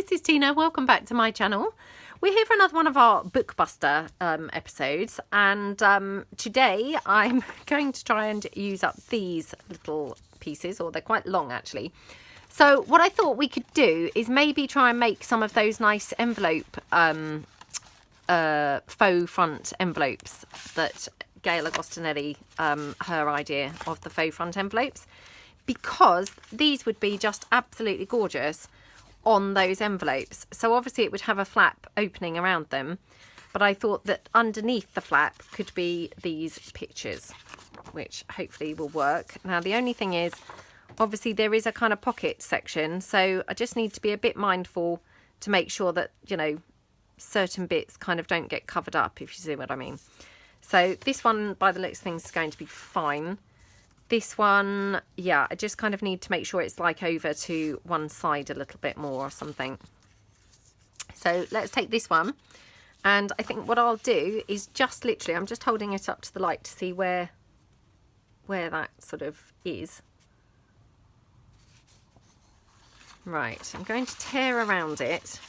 this is Tina. Welcome back to my channel. We're here for another one of our Bookbuster episodes, and today I'm going to try and use up these little pieces, or they're quite long actually. So what I thought we could do is maybe try and make some of those nice envelope, faux front envelopes that Gail Agostinelli, her idea of the faux front envelopes, because these would be just absolutely gorgeous on those envelopes. So obviously it would have a flap opening around them, but I thought that underneath the flap could be these pictures, which hopefully will work. Now the only thing is, obviously there is a kind of pocket section, so I just need to be a bit mindful to make sure that, you know, certain bits kind of don't get covered up, if you see what I mean. So this one, by the looks of things, is going to be fine. This one, yeah, I just kind of need to make sure it's like over to one side a little bit more or something. So let's take this one. And I think what I'll do is just literally, I'm just holding it up to the light to see where that sort of is. Right, I'm going to tear around it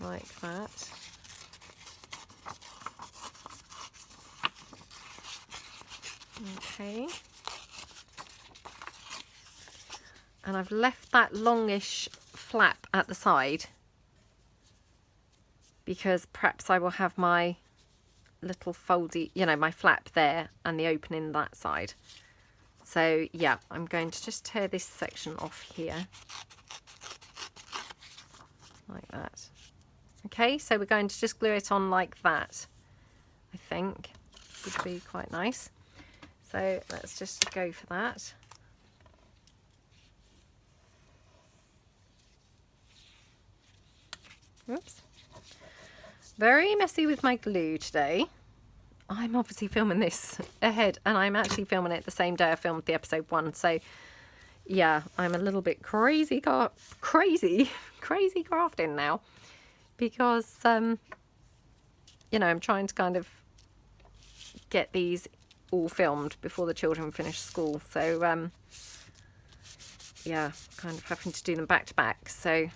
like that. Okay, and I've left that longish flap at the side because perhaps I will have my little foldy, you know, my flap there and the opening that side. So yeah, I'm going to just tear this section off here like that. Okay, so we're going to just glue it on like that. I think would be quite nice. So let's just go for that. Oops. Very messy with my glue today. I'm obviously filming this ahead, and I'm actually filming it the same day I filmed the episode 1. So yeah, I'm a little bit crazy crafting now, because you know, I'm trying to kind of get these all filmed before the children finish school. So yeah, kind of having to do them back to back. So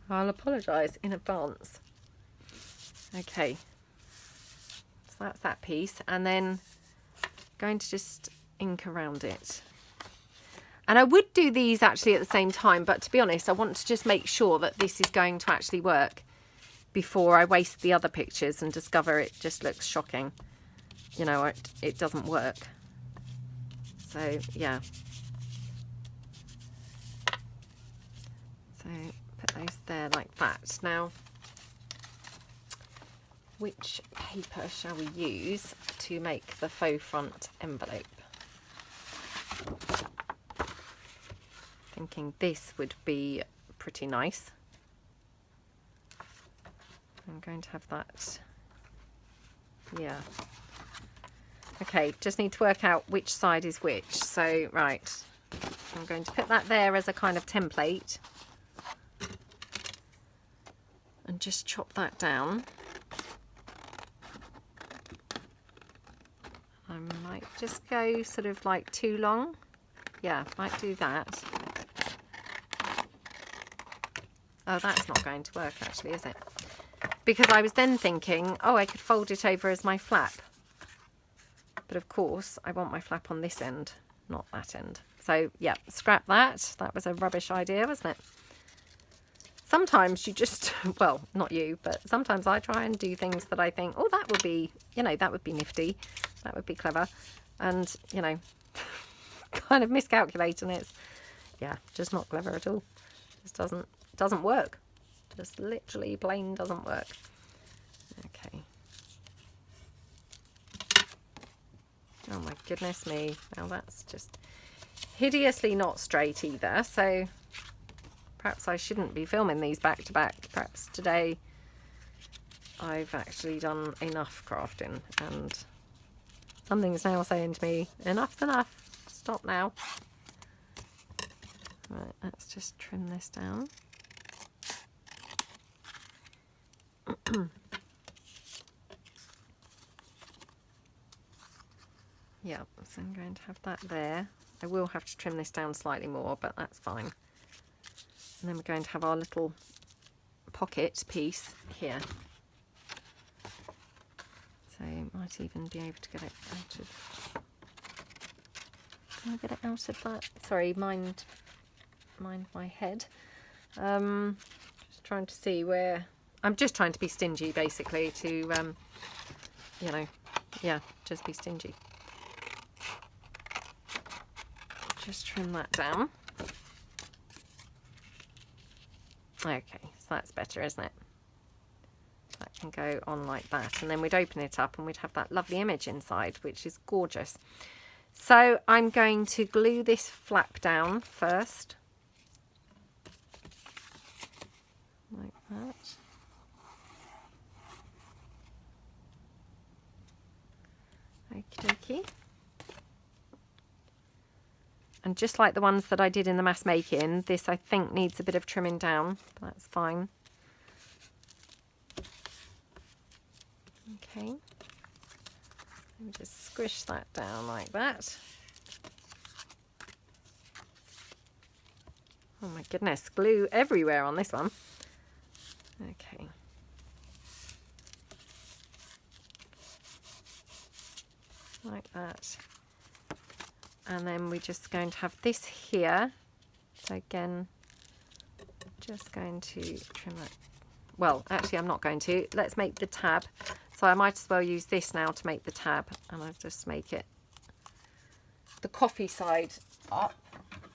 I'll apologise in advance. Okay, so that's that piece, and then going to just ink around it. And I would do these actually at the same time, but to be honest, I want to just make sure that this is going to actually work before I waste the other pictures and discover it just looks shocking. You know, it doesn't work. So yeah. So put those there like that. Now, which paper shall we use to make the faux front envelope? Thinking this would be pretty nice. I'm going to have that. Yeah. Okay, just need to work out which side is which. So, right, I'm going to put that there as a kind of template and just chop that down. I might just go sort of like too long. Yeah, might do that. Oh, that's not going to work actually, is it? Because I was then thinking, oh, I could fold it over as my flap. But of course, I want my flap on this end, not that end. So yeah, scrap that. That was a rubbish idea, wasn't it? Sometimes you just, well, not you, but sometimes I try and do things that I think, oh, that would be, you know, that would be nifty. That would be clever. And, you know, kind of miscalculate, and it's, yeah, just not clever at all. Just doesn't work. Just literally plain doesn't work. Okay. Oh my goodness me. Now that's just hideously not straight either. So perhaps I shouldn't be filming these back to back. Perhaps today I've actually done enough crafting, and something's now saying to me, enough's enough. Stop now. Right, let's just trim this down. Yeah, so I'm going to have that there. I will have to trim this down slightly more, but that's fine. And then we're going to have our little pocket piece here. So might even be able to get it out of... Can I get it out of that? Sorry, mind my head. Just trying to see where... I'm just trying to be stingy, basically, to, you know, yeah, just be stingy. Just trim that down. Okay, so that's better, isn't it? That can go on like that, and then we'd open it up and we'd have that lovely image inside, which is gorgeous. So I'm going to glue this flap down first, like that. Okie dokie. And just like the ones that I did in the mass making, this I think needs a bit of trimming down, but that's fine. Okay. Let me just squish that down like that. Oh my goodness, glue everywhere on this one. Okay. Like that. And then we're just going to have this here. So again, just going to trim that. Well, actually I'm not going to. Let's make the tab. So I might as well use this now to make the tab, and I'll just make it the coffee side up.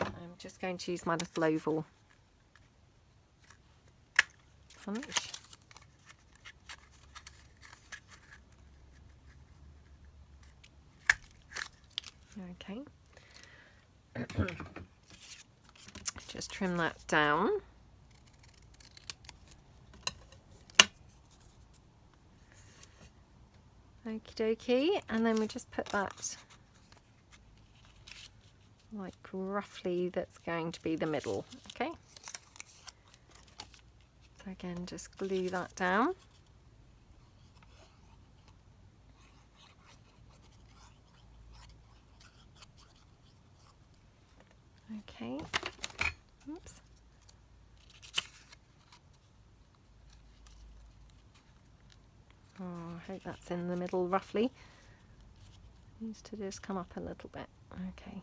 I'm just going to use my little oval punch. Okay. Just trim that down. Okie dokie, and then we just put that like roughly, that's going to be the middle. Okay, so again just glue that down. Okay, oops. Oh, I hope that's in the middle roughly. Needs to just come up a little bit. Okay.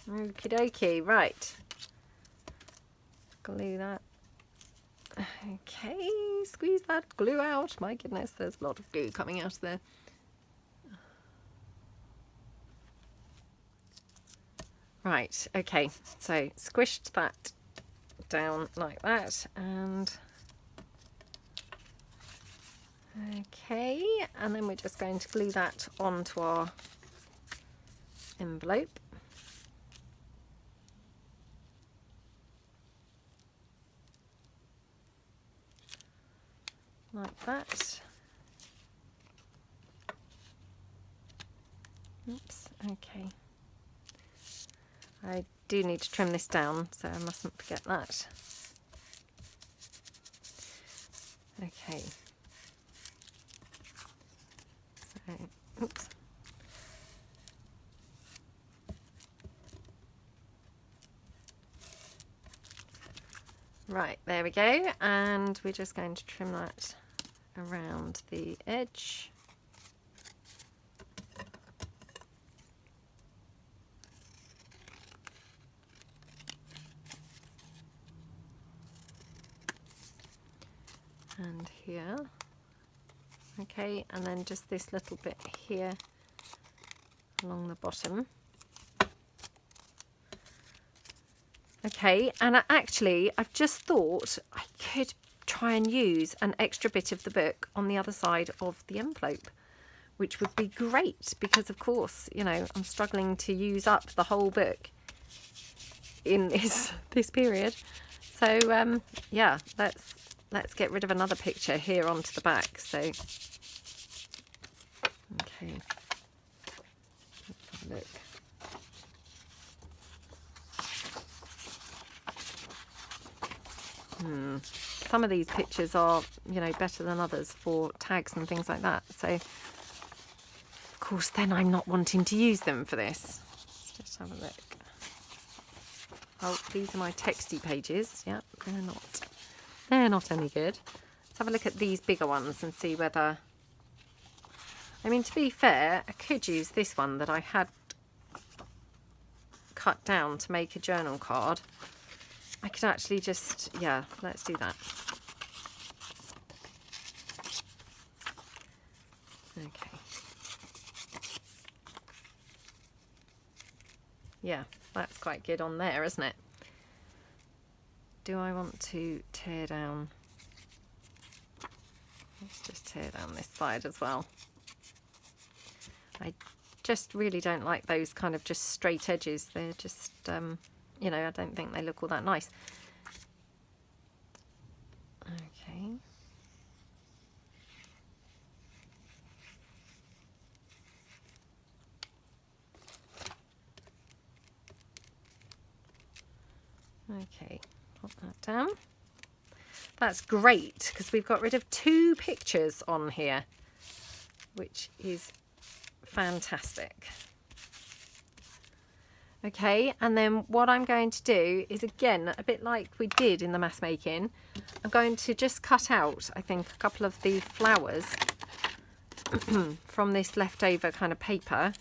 Okie dokie, right. Glue that. Okay, squeeze that glue out. My goodness, there's a lot of glue coming out of there. Right, okay, so squished that down like that, and okay, and then we're just going to glue that onto our envelope. Like that. Oops, okay. I do need to trim this down, so I mustn't forget that. Okay. So, oops. Right, there we go, and we're just going to trim that around the edge. And here. Okay, and then just this little bit here along the bottom. Okay, and I've just thought I could try and use an extra bit of the book on the other side of the envelope, which would be great because, of course, you know, I'm struggling to use up the whole book in this period. So yeah, let's get rid of another picture here onto the back. So okay, let's have a look. some of these pictures are, you know, better than others for tags and things like that. So, of course, then I'm not wanting to use them for this. Let's just have a look. Oh, these are my texty pages. Yeah, they're not any good. Let's have a look at these bigger ones and see whether... I mean, to be fair, I could use this one that I had cut down to make a journal card. I could actually just, yeah, let's do that. Okay. Yeah, that's quite good on there, isn't it? Do I want to tear down? Let's just tear down this side as well. I just really don't like those kind of just straight edges. They're just, you know, I don't think they look all that nice. Okay. Okay, pop that down. That's great because we've got rid of 2 pictures on here, which is fantastic. Okay, and then what I'm going to do is, again, a bit like we did in the mass making, I'm going to just cut out, I think, a couple of the flowers from this leftover kind of paper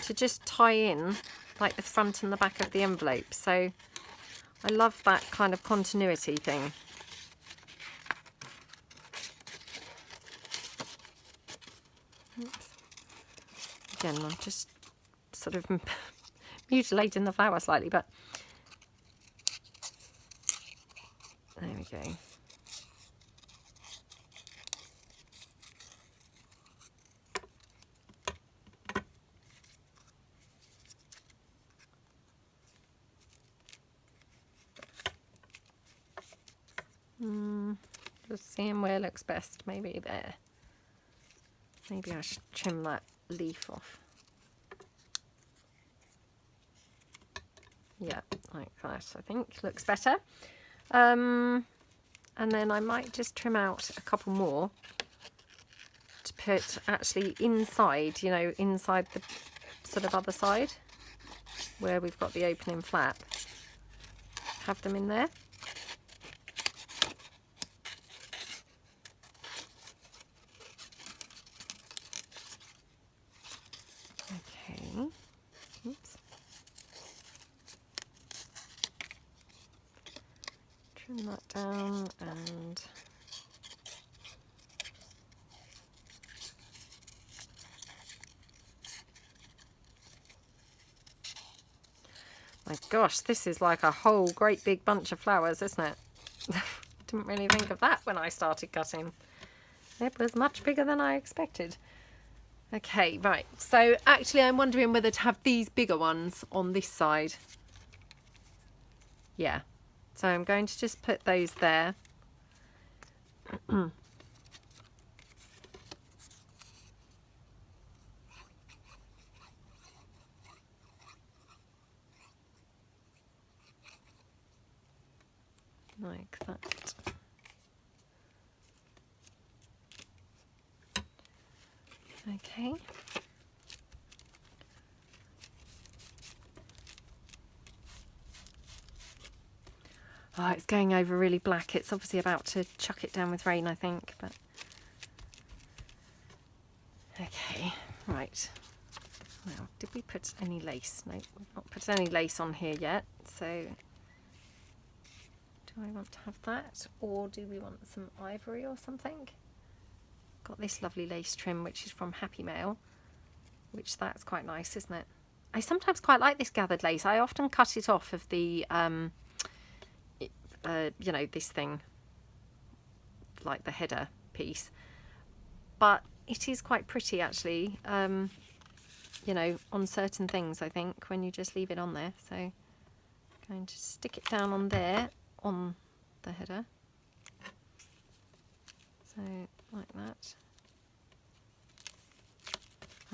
to just tie in like the front and the back of the envelope. So I love that kind of continuity thing. Oops. Again, I'm just sort of mutilating the flower slightly, but there we go. Just seeing where looks best. Maybe there. Maybe I should trim that leaf off. Yeah, like that, I think looks better. And then I might just trim out a couple more to put actually inside, you know, inside the sort of other side where we've got the opening flap. Have them in there. Okay. Oops. Trim that down and my gosh, this is like a whole great big bunch of flowers, isn't it? Didn't really think of that when I started cutting. It was much bigger than I expected. Okay, right. So actually I'm wondering whether to have these bigger ones on this side. Yeah. So I'm going to just put those there. Like that. Okay. Oh, it's going over really black. It's obviously about to chuck it down with rain, I think. But okay, right. Now, did we put any lace? No, we've not put any lace on here yet. So, do I want to have that, or do we want some ivory or something? Got this lovely lace trim, which is from Happy Mail, which that's quite nice, isn't it? I sometimes quite like this gathered lace. I often cut it off of the you know, this thing, like the header piece, but it is quite pretty actually, you know, on certain things, I think, when you just leave it on there. So I'm going to stick it down on there on the header, so like that.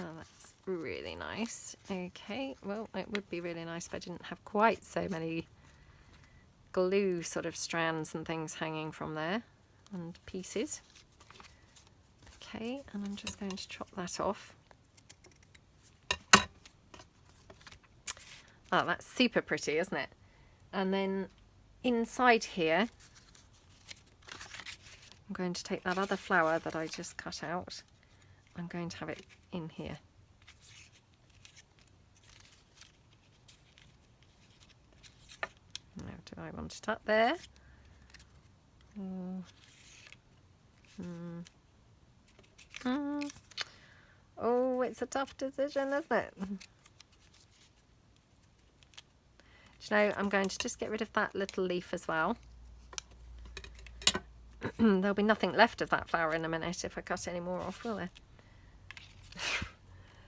Oh, that's really nice. Okay, well, it would be really nice if I didn't have quite so many glue sort of strands and things hanging from there and pieces. Okay, and I'm just going to chop that off. Oh, that's super pretty, isn't it? And then inside here, I'm going to take that other flower that I just cut out. I'm going to have it in here. Now, do I want it up there? Oh, it's a tough decision, isn't it? Do you know, I'm going to just get rid of that little leaf as well. There'll be nothing left of that flower in a minute if I cut any more off, will there?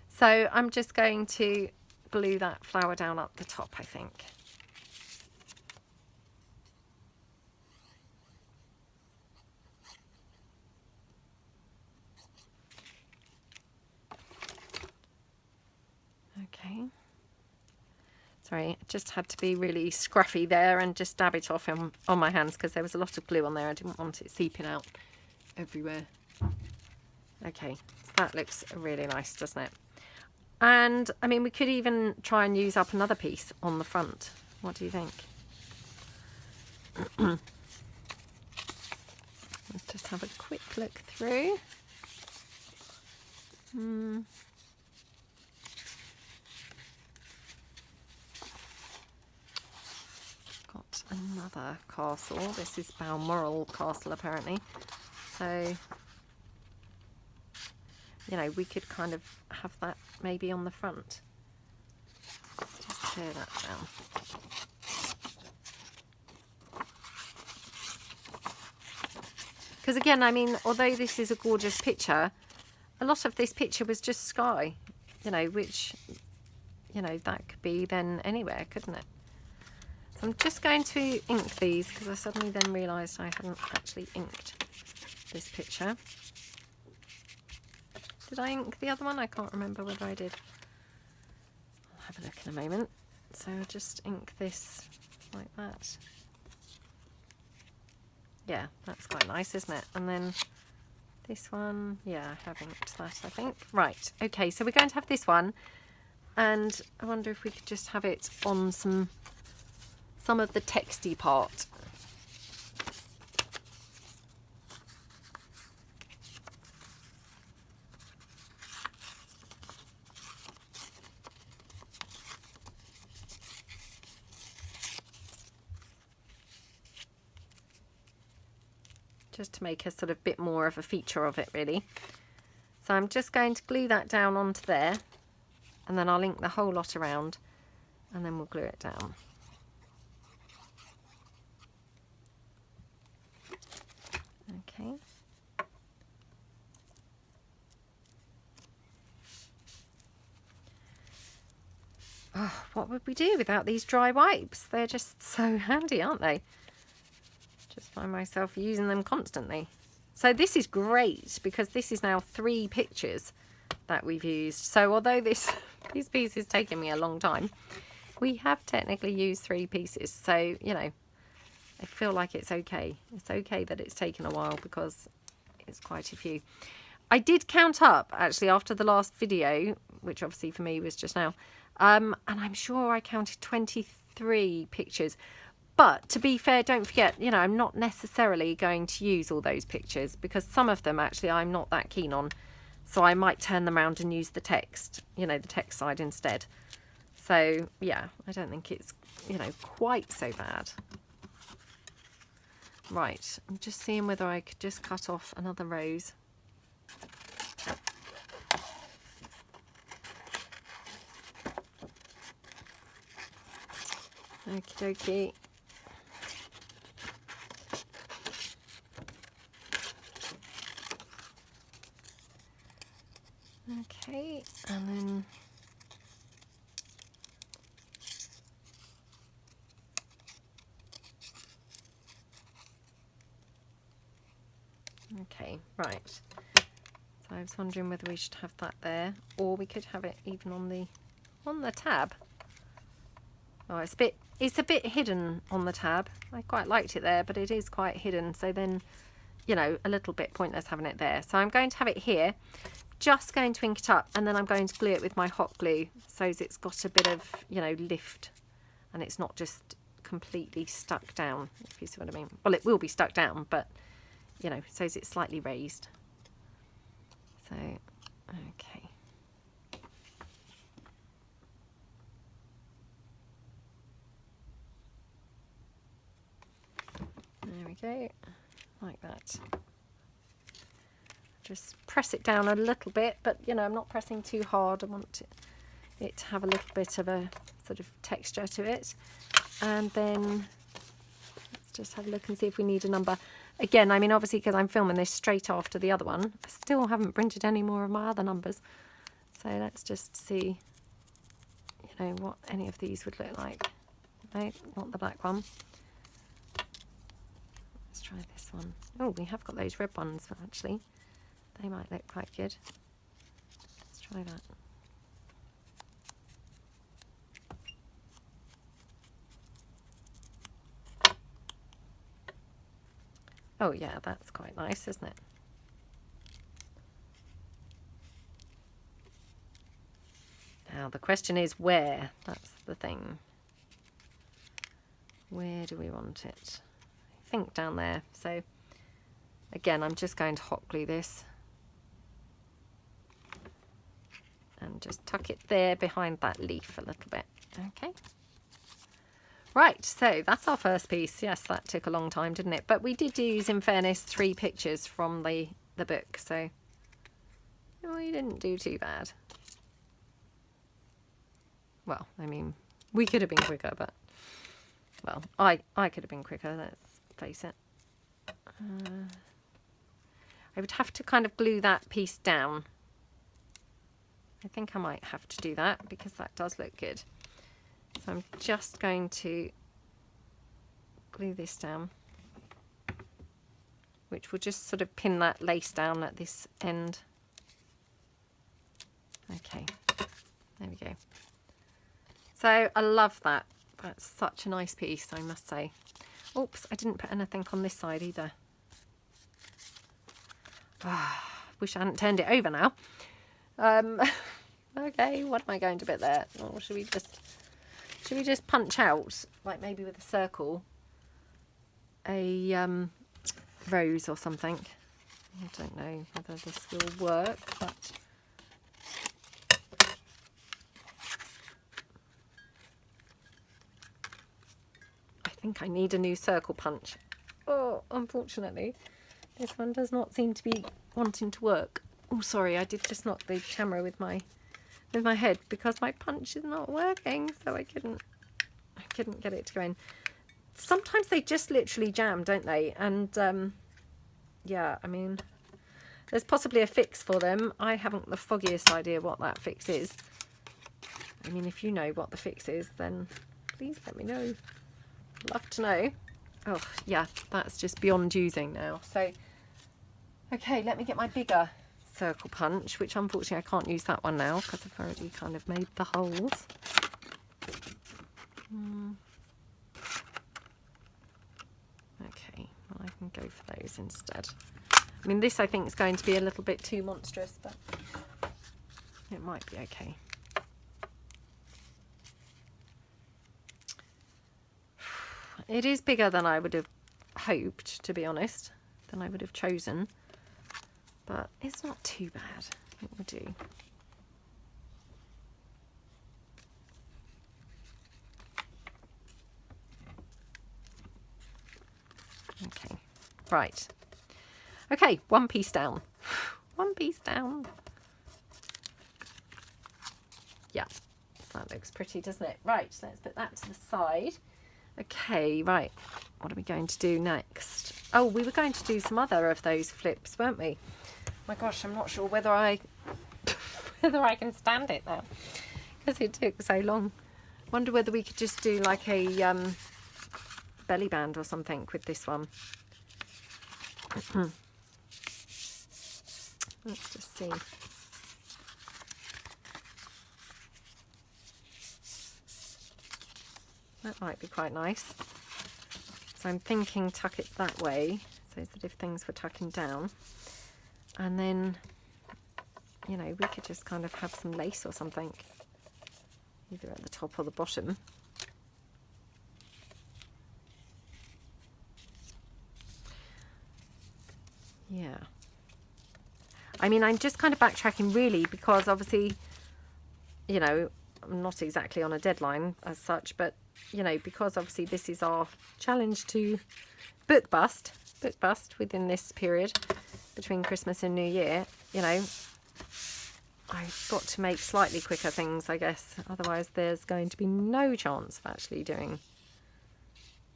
So I'm just going to glue that flower down up the top, I think. Okay. Sorry, I just had to be really scruffy there and just dab it off on my hands because there was a lot of glue on there. I didn't want it seeping out everywhere. Okay, so that looks really nice, doesn't it? And, I mean, we could even try and use up another piece on the front. What do you think? Let's just have a quick look through. Another castle. This is Balmoral Castle apparently. So, you know, we could kind of have that maybe on the front. Just tear that down. Because again, I mean, although this is a gorgeous picture, a lot of this picture was just sky, you know, which, you know, that could be then anywhere, couldn't it? I'm just going to ink these because I suddenly then realised I hadn't actually inked this picture. Did I ink the other one? I can't remember whether I did. I'll have a look in a moment. So I'll just ink this like that. Yeah, that's quite nice, isn't it? And then this one, yeah, I have inked that, I think. Right, okay, so we're going to have this one. And I wonder if we could just have it on some of the texty part. Just to make a sort of bit more of a feature of it, really. So I'm just going to glue that down onto there, and then I'll ink the whole lot around, and then we'll glue it down. Okay. Oh, what would we do without these dry wipes? They're just so handy, aren't they? Just find myself using them constantly. So this is great because this is now 3 pictures that we've used. So although this piece is taking me a long time, we have technically used 3 pieces. So, you know, I feel like it's okay. It's okay that it's taken a while because it's quite a few. I did count up actually after the last video, which obviously for me was just now, and I'm sure I counted 23 pictures. But to be fair, don't forget, you know, I'm not necessarily going to use all those pictures because some of them actually I'm not that keen on. So I might turn them around and use the text, you know, the text side instead. So yeah, I don't think it's, you know, quite so bad. Right, I'm just seeing whether I could just cut off another rose. Okie dokie. Okay, and then okay, right. So I was wondering whether we should have that there, or we could have it even on the tab. Oh, it's a bit it's a bit hidden on the tab. I quite liked it there, but it is quite hidden. So then, you know, a little bit pointless having it there. So I'm going to have it here, just going to ink it up, and then I'm going to glue it with my hot glue so it's got a bit of, you know, lift and it's not just completely stuck down, if you see what I mean. Well, it will be stuck down, but, you know, so it's slightly raised. So, okay. There we go, like that. Just press it down a little bit, but you know, I'm not pressing too hard. I want it to have a little bit of a sort of texture to it. And then let's just have a look and see if we need a number. Again, I mean, obviously, because I'm filming this straight after the other one, I still haven't printed any more of my other numbers. So let's just see, you know, what any of these would look like. No, not the black one. Let's try this one. Oh, we have got those red ones, actually. They might look quite good. Let's try that. Oh yeah, that's quite nice, isn't it? Now the question is where? That's the thing. Where do we want it? I think down there. So again, I'm just going to hot glue this. And just tuck it there behind that leaf a little bit. Okay. Right, so that's our first piece. Yes, that took a long time, didn't it? But we did use, in fairness, 3 pictures from the book, so we didn't do too bad. Well, I mean, we could have been quicker, but, well, I could have been quicker, let's face it. I would have to kind of glue that piece down. I think I might have to do that because that does look good. So I'm just going to glue this down, which will just sort of pin that lace down at this end. Okay, there we go. So I love that. That's such a nice piece, I must say. Oops, I didn't put anything on this side either. Wish I hadn't turned it over now. Okay, what am I going to put there? Or should we just punch out, like maybe with a circle, a rose or something? I don't know whether this will work, but I think I need a new circle punch. Oh, unfortunately, this one does not seem to be wanting to work. Oh, sorry, I did just knock the camera with my head because my punch is not working, so I couldn't get it to go in. Sometimes they just literally jam, don't they? And yeah, I mean, there's possibly a fix for them. I haven't the foggiest idea what that fix is. I mean, if you know what the fix is, then please let me know. Love to know. Oh yeah, that's just beyond using now. So okay, let me get my bigger circle punch, which unfortunately I can't use that one now because I've already kind of made the holes. Okay, well I can go for those instead. I mean, this I think is going to be a little bit too monstrous, but it might be okay. It is bigger than I would have hoped, to be honest, than I would have chosen. But it's not too bad. It will do. Okay, right. Okay, one piece down. One piece down. Yeah, that looks pretty, doesn't it? Right, let's put that to the side. Okay, right. What are we going to do next? Oh, we were going to do some other of those flips, weren't we? My gosh, I'm not sure whether I can stand it now because it took so long. Wonder whether we could just do like a belly band or something with this one. Let's just see. That might be quite nice. So I'm thinking tuck it that way, so that if things were tucking down, and then, you know, we could just kind of have some lace or something, either at the top or the bottom. Yeah. I mean, I'm just kind of backtracking really because obviously, you know, I'm not exactly on a deadline as such, but, you know, because obviously this is our challenge to book bust within this period between Christmas and New Year, you know, I've got to make slightly quicker things, I guess. Otherwise, there's going to be no chance of actually doing,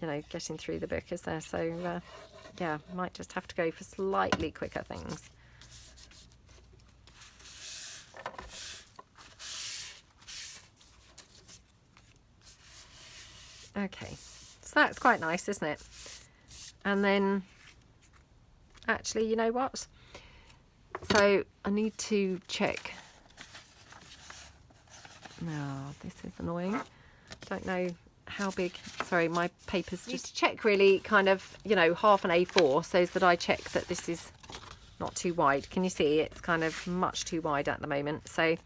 you know, getting through the book, is there? So, yeah, might just have to go for slightly quicker things. Okay, so that's quite nice, isn't it? And then, actually, you know what? So I need to check. No, this is annoying. Don't know how big. Sorry, my paper's just check really kind of, you know, half an A4 so that I check that this is not too wide. Can you see? It's kind of much too wide at the moment. So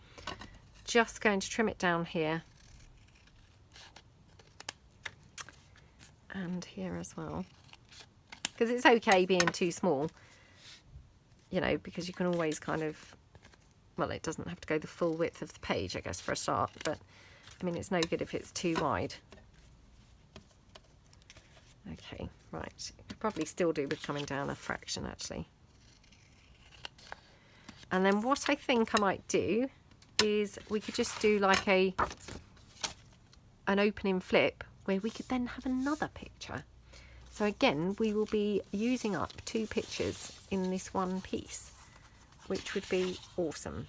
just going to trim it down here. And here as well. Because it's okay being too small, you know, because you can always kind of, well, it doesn't have to go the full width of the page, I guess, for a start, but I mean, it's no good if it's too wide. Okay, right, could probably still do with coming down a fraction, actually. And then what I think I might do is we could just do like an opening flip where we could then have another picture. So again, we will be using up 2 pictures in this one piece, which would be awesome.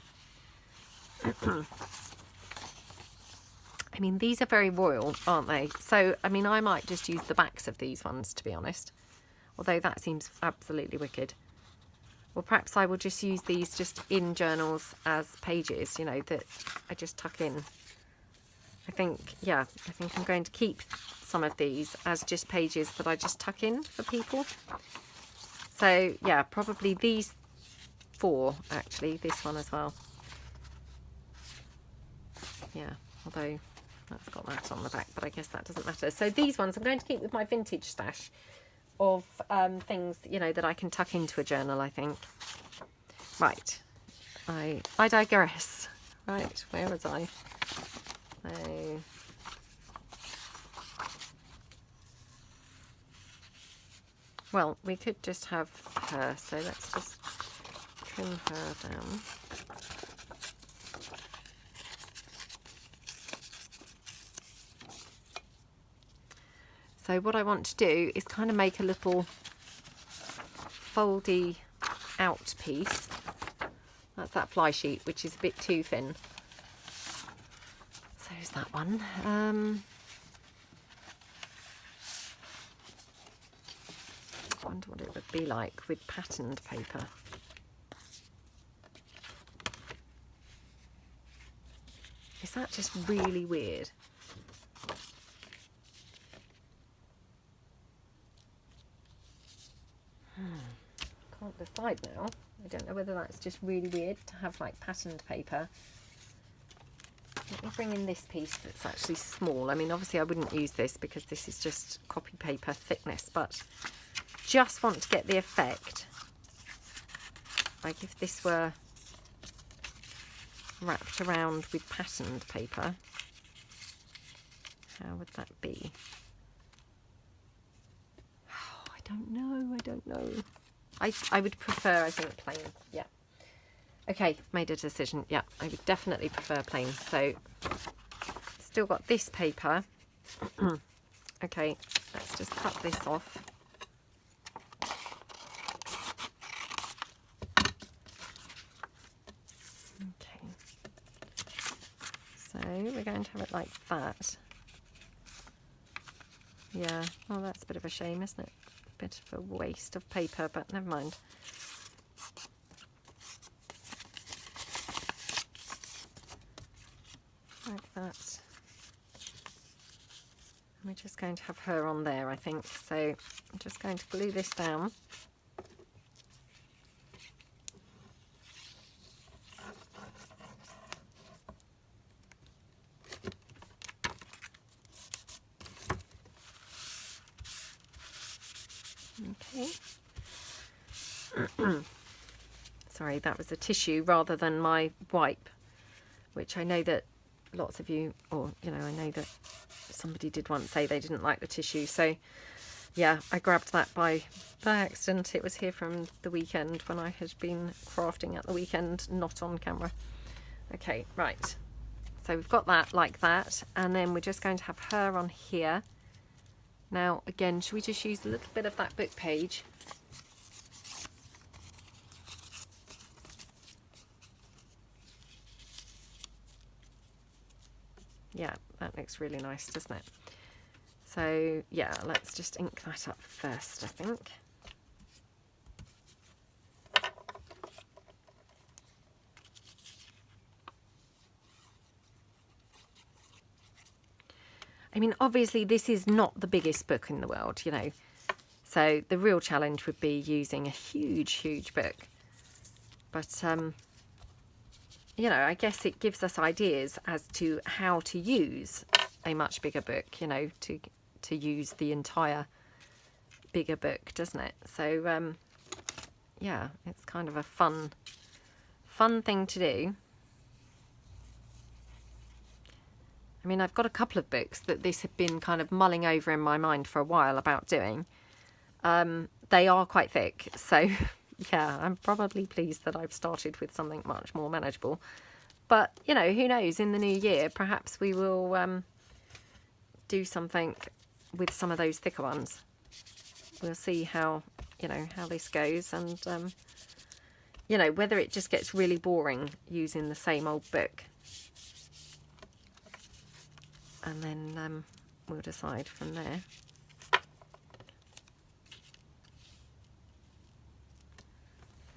I mean, these are very royal, aren't they? So, I mean, I might just use the backs of these ones, to be honest. Although that seems absolutely wicked. Or perhaps I will just use these just in journals as pages, you know, that I just tuck in. I think I'm going to keep some of these as just pages that I just tuck in for people. So, yeah, probably these 4, actually, this one as well. Yeah, although that's got that on the back, but I guess that doesn't matter. So these ones I'm going to keep with my vintage stash of things, you know, that I can tuck into a journal, I think. Right, I digress. Right, where was I? Well, we could just have her, so let's just trim her down. So what I want to do is kind of make a little foldy out piece. That's that fly sheet, which is a bit too thin. So is that one. I wonder what it would be like with patterned paper. Is that just really weird? Can't decide now. I don't know whether that's just really weird to have like patterned paper. Let me bring in this piece that's actually small. I mean, obviously I wouldn't use this because this is just copy paper thickness, but just want to get the effect. Like if this were wrapped around with patterned paper, how would that be? Oh, I don't know. I would prefer, I think, plain. Yeah. Okay, made a decision. Yeah, I would definitely prefer plain. So, still got this paper. Okay, let's just cut this off. Okay. So, we're going to have it like that. Yeah, well, that's a bit of a shame, isn't it? A bit of a waste of paper, but never mind. Like that. We're just going to have her on there, I think. So I'm just going to glue this down. Okay. Sorry, that was a tissue rather than my wipe, which I know that lots of you, or you know, I know that somebody did once say they didn't like the tissue. So yeah, I grabbed that by accident. It was here from the weekend when I had been crafting at the weekend, not on camera. Okay, right. So we've got that like that, and then we're just going to have her on here. Now, again, should we just use a little bit of that book page? Yeah, that looks really nice, doesn't it? So, yeah, let's just ink that up first, I think. I mean, obviously, this is not the biggest book in the world, you know. So the real challenge would be using a huge, huge book. But, you know, I guess it gives us ideas as to how to use a much bigger book, you know, to use the entire bigger book, doesn't it? So, yeah, it's kind of a fun thing to do. I mean, I've got a couple of books that this had been kind of mulling over in my mind for a while about doing. They are quite thick, so yeah, I'm probably pleased that I've started with something much more manageable. But, you know, who knows, in the new year, perhaps we will do something with some of those thicker ones. We'll see how, you know, how this goes, and, you know, whether it just gets really boring using the same old book. And then we'll decide from there.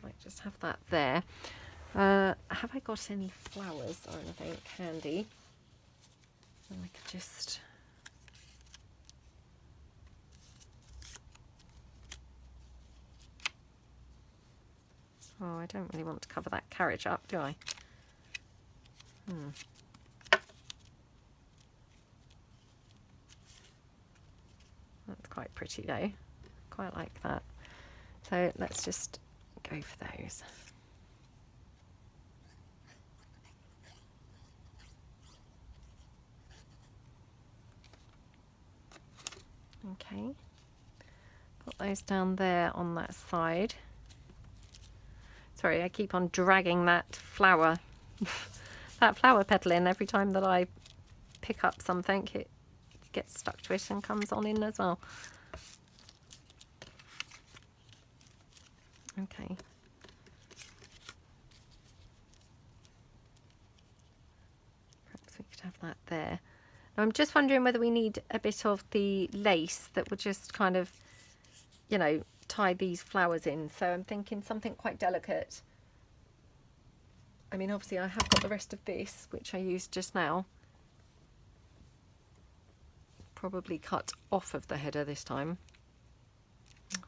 Might just have that there. Have I got any flowers or anything handy? And I could just... Oh, I don't really want to cover that carriage up, do I? That's quite pretty though. Quite like that. So let's just go for those. Okay. Put those down there on that side. Sorry, I keep on dragging that flower petal in every time that I pick up something. It gets stuck to it and comes on in as well. Okay. Perhaps we could have that there. Now I'm just wondering whether we need a bit of the lace that would just kind of, you know, tie these flowers in. So I'm thinking something quite delicate. I mean, obviously I have got the rest of this, which I used just now. Probably cut off of the header this time.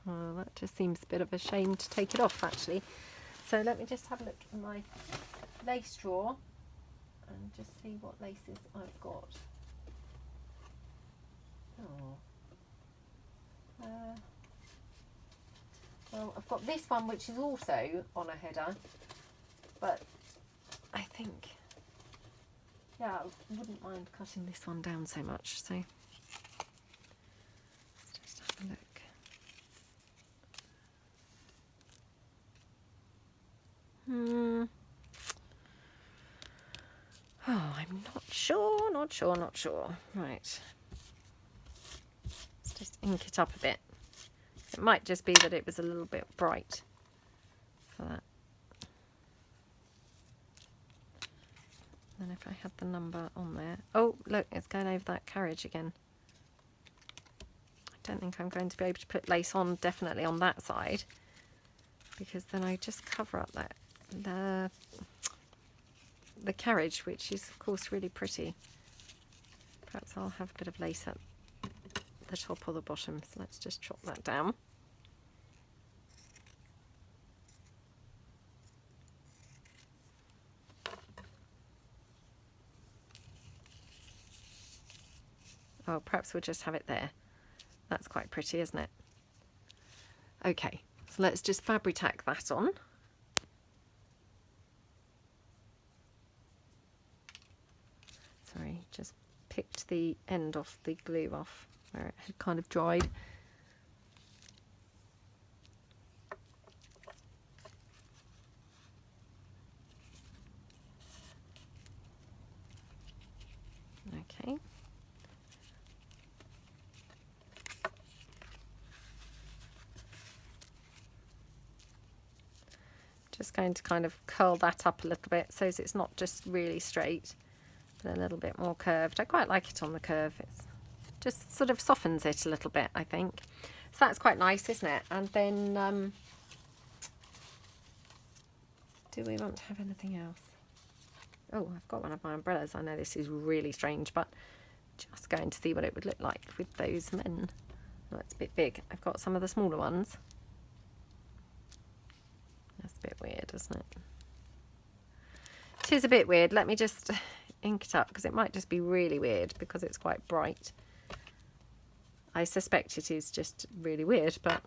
Well, that just seems a bit of a shame to take it off, actually. So let me just have a look in my lace drawer and just see what laces I've got. Oh. Well, I've got this one, which is also on a header, but I think, yeah, I wouldn't mind cutting this one down so much. So let's just have a look. Oh, I'm not sure. Right. Let's just ink it up a bit. It might just be that it was a little bit bright for that. Then if I had the number on there. Oh, look, it's going over that carriage again. I don't think I'm going to be able to put lace on definitely on that side, because then I just cover up that the carriage, which is of course really pretty. Perhaps I'll have a bit of lace up the top or the bottom. So let's just chop that down. Oh, perhaps we'll just have it there. That's quite pretty, isn't it? Okay, so let's just Fabri-Tac that on. Sorry, just picked the end off the glue off where it had kind of dried. Okay. Just going to kind of curl that up a little bit so it's not just really straight, but a little bit more curved. I quite like it on the curve. It's just sort of softens it a little bit, I think. So that's quite nice, isn't it? And then, do we want to have anything else? Oh, I've got one of my umbrellas. I know this is really strange, but just going to see what it would look like with those men. Oh, it's a bit big. I've got some of the smaller ones. That's a bit weird, isn't it? It is a bit weird. Let me just ink it up because it might just be really weird because it's quite bright. I suspect it is just really weird, but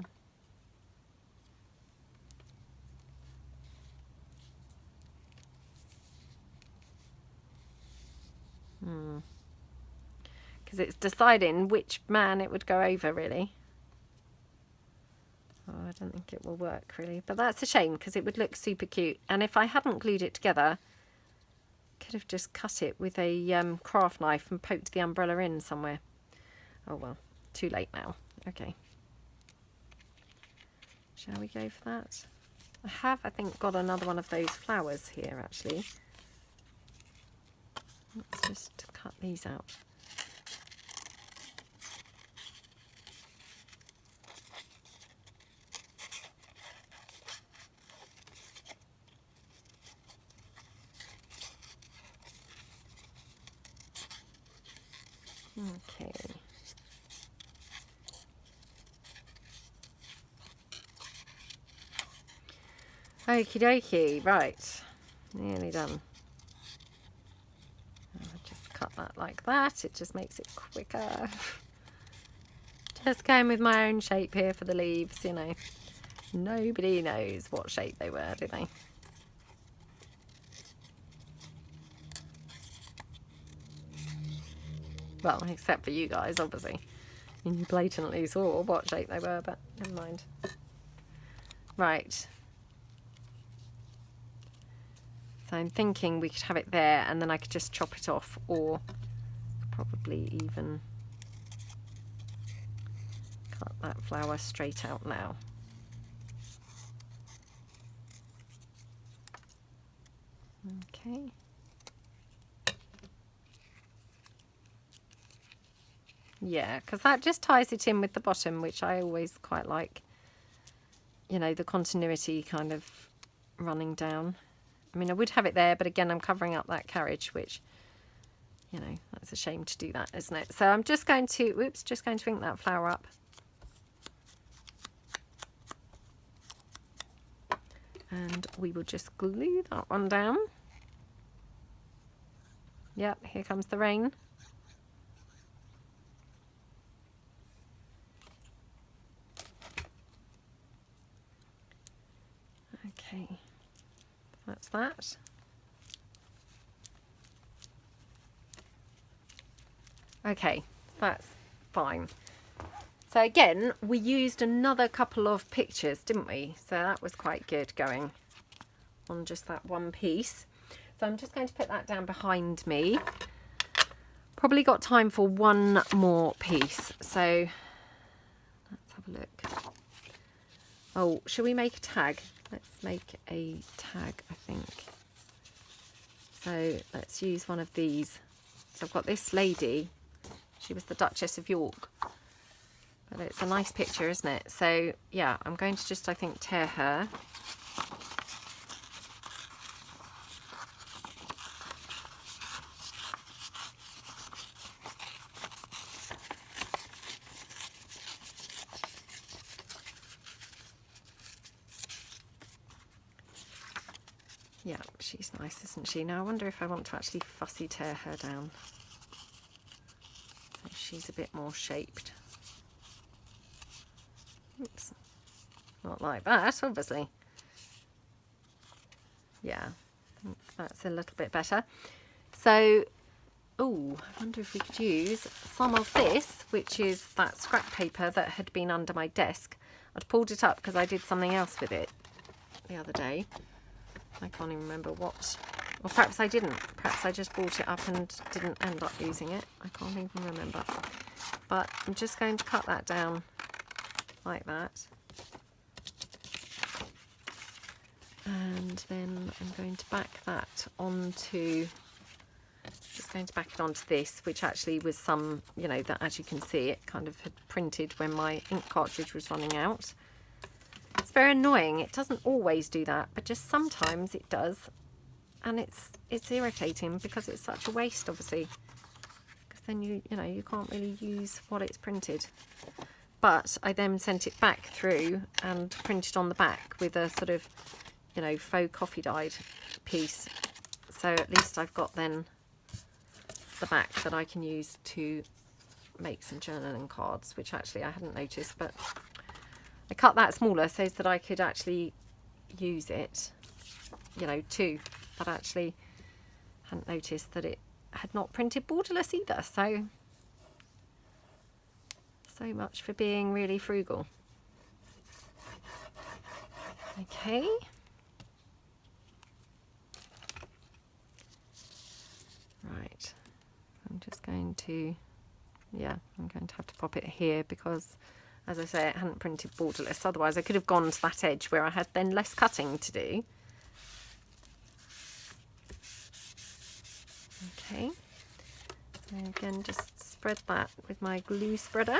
because it's deciding which man it would go over, really. Oh, I don't think it will work really, but that's a shame because it would look super cute. And if I hadn't glued it together, I could have just cut it with a craft knife and poked the umbrella in somewhere. Oh well, too late now. Okay. Shall we go for that? I have, I think, got another one of those flowers here actually. Let's just cut these out. Okay. Okie dokie, right. Nearly done. I'll just cut that like that. It just makes it quicker. Just going with my own shape here for the leaves, you know. Nobody knows what shape they were, do they? Well, except for you guys, obviously. And you blatantly saw what shape they were, but never mind. Right. So I'm thinking we could have it there and then I could just chop it off, or probably even cut that flower straight out now. Okay. Yeah, because that just ties it in with the bottom, which I always quite like. You know, the continuity kind of running down. I mean, I would have it there, but again, I'm covering up that carriage, which, you know, that's a shame to do that, isn't it? So I'm just going to, whoops, just going to ink that flower up. And we will just glue that one down. Yep, here comes the rain. Okay, that's that. Okay, that's fine. So again, we used another couple of pictures, didn't we? So that was quite good going on just that one piece. So I'm just going to put that down behind me. Probably got time for one more piece. So let's have a look. Oh, shall we make a tag? Let's make a tag, I think. So let's use one of these. So I've got this lady. She was the Duchess of York. But it's a nice picture, isn't it? So yeah, I'm going to just, I think, tear her. Yeah, she's nice, isn't she? Now I wonder if I want to actually fussy tear her down. So she's a bit more shaped. Oops. Not like that, obviously. Yeah, that's a little bit better. So, oh, I wonder if we could use some of this, which is that scrap paper that had been under my desk. I'd pulled it up because I did something else with it the other day. I can't even remember what. Or perhaps I didn't. Perhaps I just brought it up and didn't end up using it. I can't even remember. But I'm just going to cut that down like that. And then I'm going to back that onto, just going to back it onto this, which actually was some, you know, that as you can see, it kind of had printed when my ink cartridge was running out. It's very annoying. It doesn't always do that, but just sometimes it does. And it's irritating because it's such a waste, obviously. Because then you know, you can't really use what it's printed. But I then sent it back through and printed on the back with a sort of, you know, faux coffee dyed piece. So at least I've got then the back that I can use to make some journaling cards, which actually I hadn't noticed, but I cut that smaller so that I could actually use it, you know, too. But actually hadn't noticed that it had not printed borderless either. So much for being really frugal. Okay. Right, I'm just going to, yeah, I'm going to have to pop it here because, as I say, it hadn't printed borderless. Otherwise I could have gone to that edge where I had then less cutting to do. Okay, so again, just spread that with my glue spreader.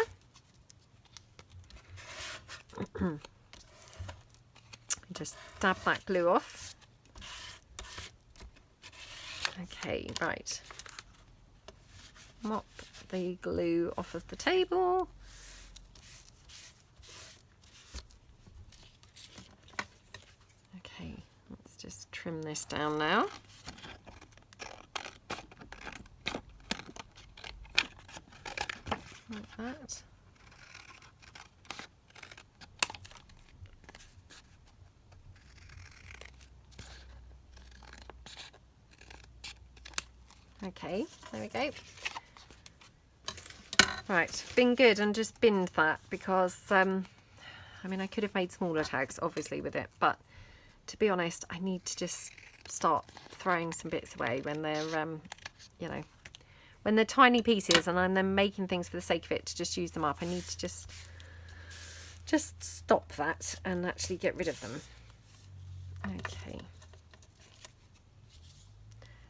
Just dab that glue off. Okay, right. Mop the glue off of the table. Okay, let's just trim this down now. Like that. Okay, there we go. Right, been good and just binned that because, I mean, I could have made smaller tags, obviously, with it, but to be honest, I need to just start throwing some bits away when they're, you know, when they're tiny pieces and I'm then making things for the sake of it to just use them up. I need to just stop that and actually get rid of them. Okay.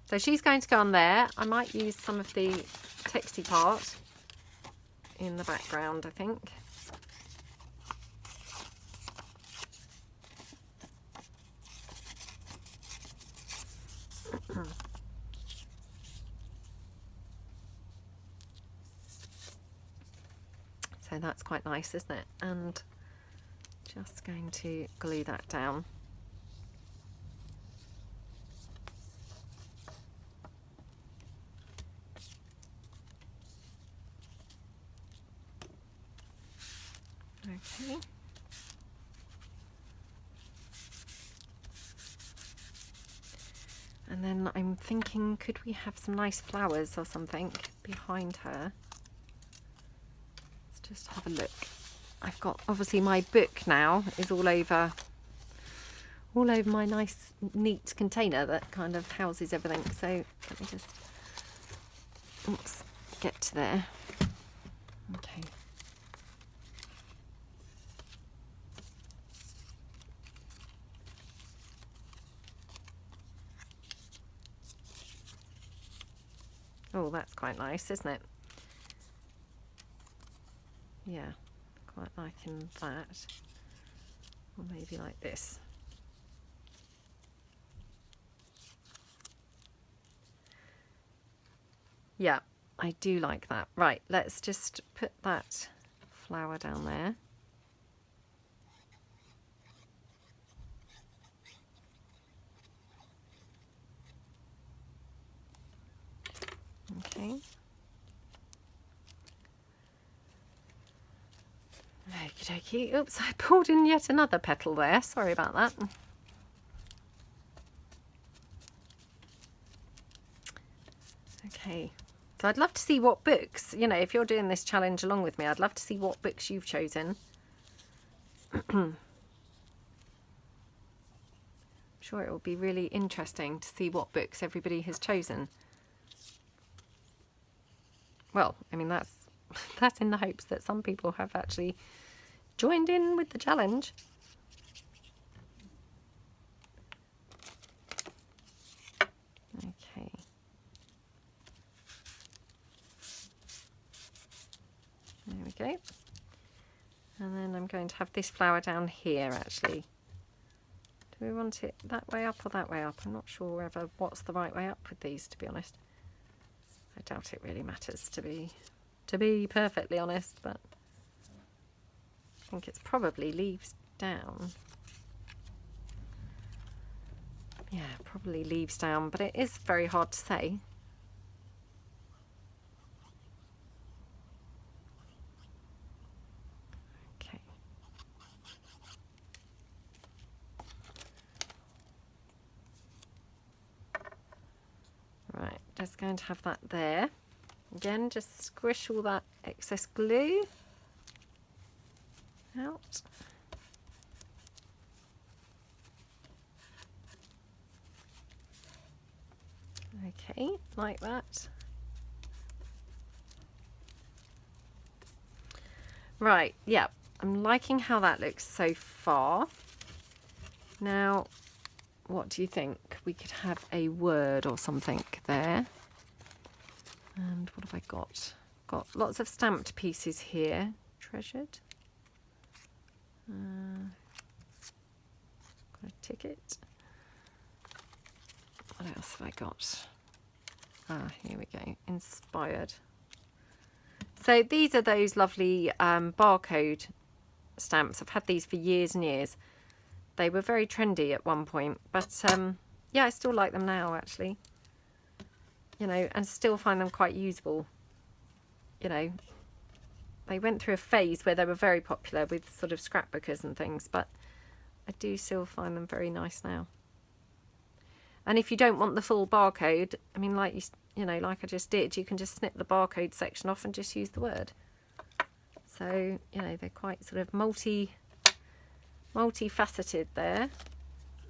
So she's going to go on there. I might use some of the texty part in the background, I think. So that's quite nice, isn't it? And just going to glue that down. Okay. And then I'm thinking, could we have some nice flowers or something behind her? Let's just have a look. I've got, obviously my book now is all over my nice neat container that kind of houses everything. So let me just, oops, get to there. Okay. Oh, that's quite nice, isn't it? Yeah, quite liking that. Or maybe like this. Yeah, I do like that. Right, let's just put that flower down there. Okay. Okie dokie. Oops, I pulled in yet another petal there. Sorry about that. Okay. So I'd love to see what books, you know, if you're doing this challenge along with me, I'd love to see what books you've chosen. I'm sure it will be really interesting to see what books everybody has chosen. Well, I mean, that's in the hopes that some people have actually joined in with the challenge. Okay. There we go. And then I'm going to have this flower down here actually. Do we want it that way up or that way up? I'm not sure whether what's the right way up with these, to be honest. I doubt it really matters, to be perfectly honest, but I think it's probably leaves down. Yeah, probably leaves down, but it is very hard to say. Okay. Right, just going to have that there. Again, just squish all that excess glue out. Okay, like that. Right, yeah, I'm liking how that looks so far. Now, what do you think? We could have a word or something there. And what have I got? Got lots of stamped pieces here. Treasured. Got a ticket. What else have I got? Ah, here we go. Inspired. So these are those lovely barcode stamps. I've had these for years and years. They were very trendy at one point, but yeah, I still like them now actually. You know, and still find them quite usable. You know, they went through a phase where they were very popular with sort of scrapbookers and things, but I do still find them very nice now. And if you don't want the full barcode, I mean, like you know, like I just did, you can just snip the barcode section off and just use the word. So, you know, they're quite sort of multifaceted there.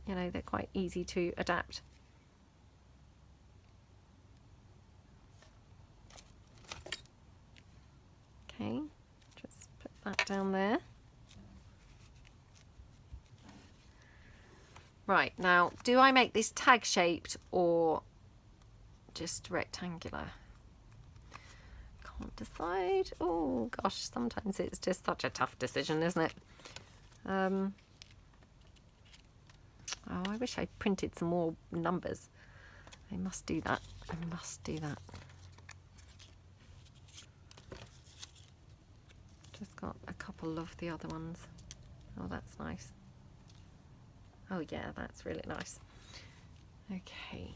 You know, they're quite easy to adapt. Okay, just put that down there. Right, now, do I make this tag shaped or just rectangular? Can't decide. Oh gosh, sometimes it's just such a tough decision, isn't it? Oh, I wish I printed some more numbers. I must do that. I must do that. Just got a couple of the other ones. Oh, that's nice. Oh yeah, that's really nice. Okay.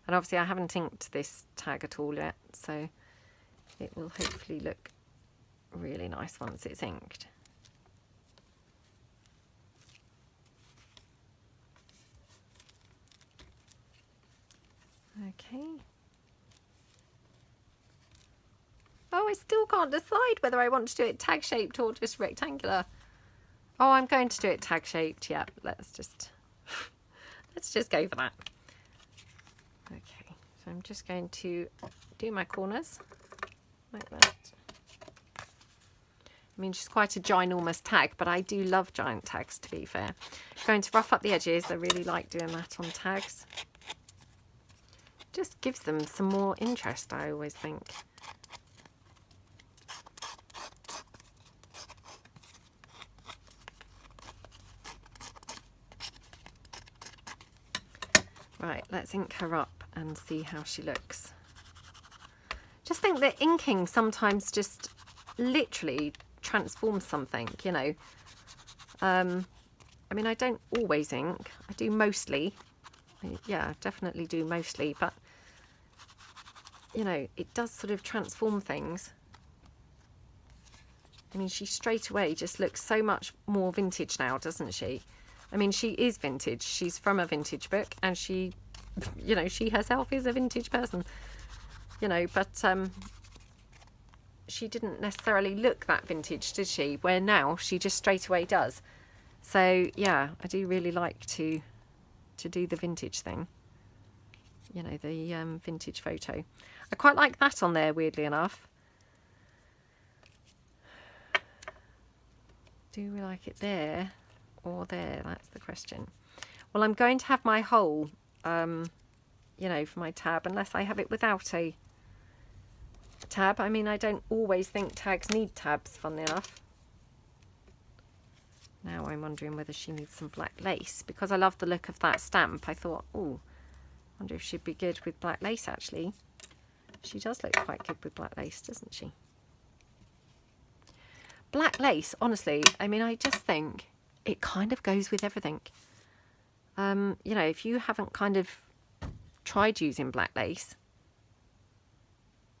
And obviously I haven't inked this tag at all yet, so it will hopefully look really nice once it's inked. Okay. Oh, I still can't decide whether I want to do it tag shaped or just rectangular. Oh, I'm going to do it tag shaped. Yeah, let's just go for that. Okay, so I'm just going to do my corners like that. I mean, she's quite a ginormous tag, but I do love giant tags, to be fair. I'm going to rough up the edges. I really like doing that on tags. Just gives them some more interest, I always think. Right, let's ink her up and see how she looks. Just think that inking sometimes just literally transforms something, you know. I mean, I don't always ink. I do mostly, Yeah, definitely do mostly, but you know, it does sort of transform things. I mean, she straight away just looks so much more vintage now, doesn't she? I mean, she is vintage. She's from a vintage book, and she, you know, she herself is a vintage person, you know, but she didn't necessarily look that vintage, did she? Where now she just straight away does. So yeah, I do really like to do the vintage thing. You know, the vintage photo. I quite like that on there, weirdly enough. Do we like it there or there? That's the question. Well, I'm going to have my whole, you know, for my tab, unless I have it without a tab. I mean, I don't always think tags need tabs, funnily enough. Now I'm wondering whether she needs some black lace, because I love the look of that stamp. I thought, oh, I wonder if she'd be good with black lace, actually. She does look quite good with black lace, doesn't she? Black lace, honestly, I mean, I just think it kind of goes with everything. You know, if you haven't kind of tried using black lace,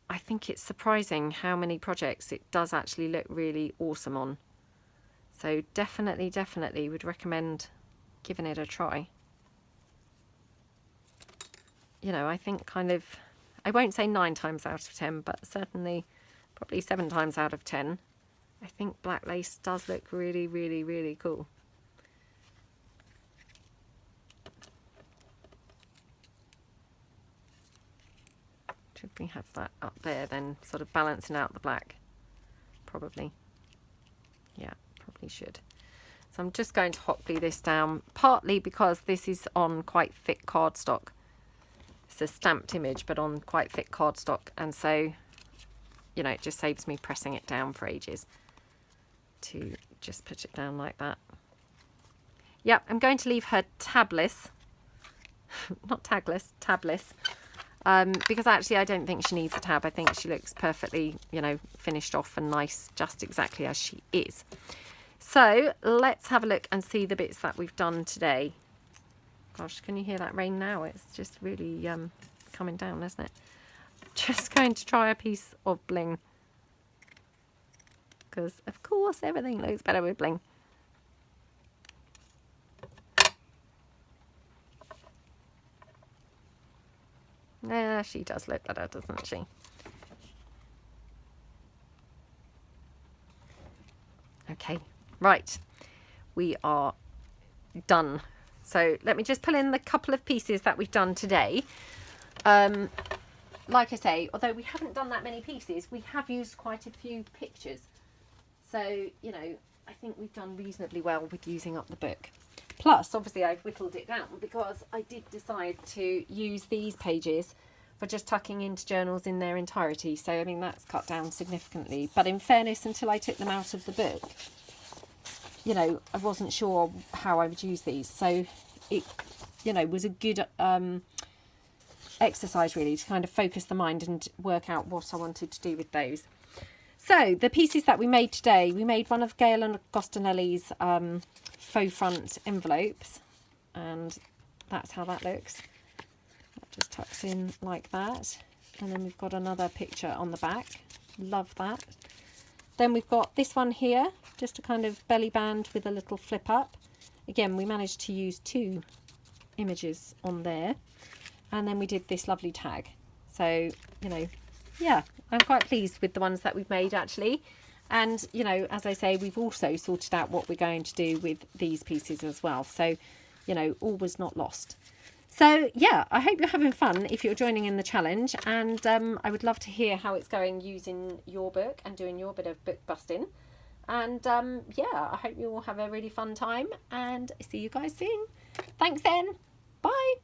I think it's surprising how many projects it does actually look really awesome on. So definitely would recommend giving it a try. You know, I think kind of, I won't say 9 times out of 10, but certainly probably 7 times out of 10. I think black lace does look really cool. Should we have that up there then, sort of balancing out the black? Probably. Yeah, probably should. So I'm just going to hot glue this down, partly because this is on quite thick cardstock. It's a stamped image, but on quite thick cardstock, and so, you know, it just saves me pressing it down for ages. To just put it down like that. Yep, I'm going to leave her tabless, not tagless, tabless, because actually I don't think she needs a tab. I think she looks perfectly, you know, finished off and nice, just exactly as she is. So let's have a look and see the bits that we've done today. Gosh, can you hear that rain now? It's just really coming down, isn't it? Just going to try a piece of bling, because of course everything looks better with bling. Yeah, she does look better, doesn't she? Okay, right, we are done. So let me just pull in the couple of pieces that we've done today. Like I say, although we haven't done that many pieces, we have used quite a few pictures. So, you know, I think we've done reasonably well with using up the book. Plus, obviously, I've whittled it down because I did decide to use these pages for just tucking into journals in their entirety. So, I mean, that's cut down significantly. But in fairness, until I took them out of the book, you know, I wasn't sure how I would use these. So it, you know, was a good exercise, really, to kind of focus the mind and work out what I wanted to do with those. So the pieces that we made today, we made one of Gail Agostinelli's faux front envelopes, and that's how that looks. That just tucks in like that, and then we've got another picture on the back. Love that. Then we've got this one here, just a kind of belly band with a little flip up. Again, we managed to use 2 images on there, and then we did this lovely tag. So, you know, yeah, I'm quite pleased with the ones that we've made, actually. And, you know, as I say, we've also sorted out what we're going to do with these pieces as well. So, you know, all was not lost. So, yeah, I hope you're having fun if you're joining in the challenge. And I would love to hear how it's going using your book and doing your bit of book busting. And, yeah, I hope you all have a really fun time. And see you guys soon. Thanks then. Bye.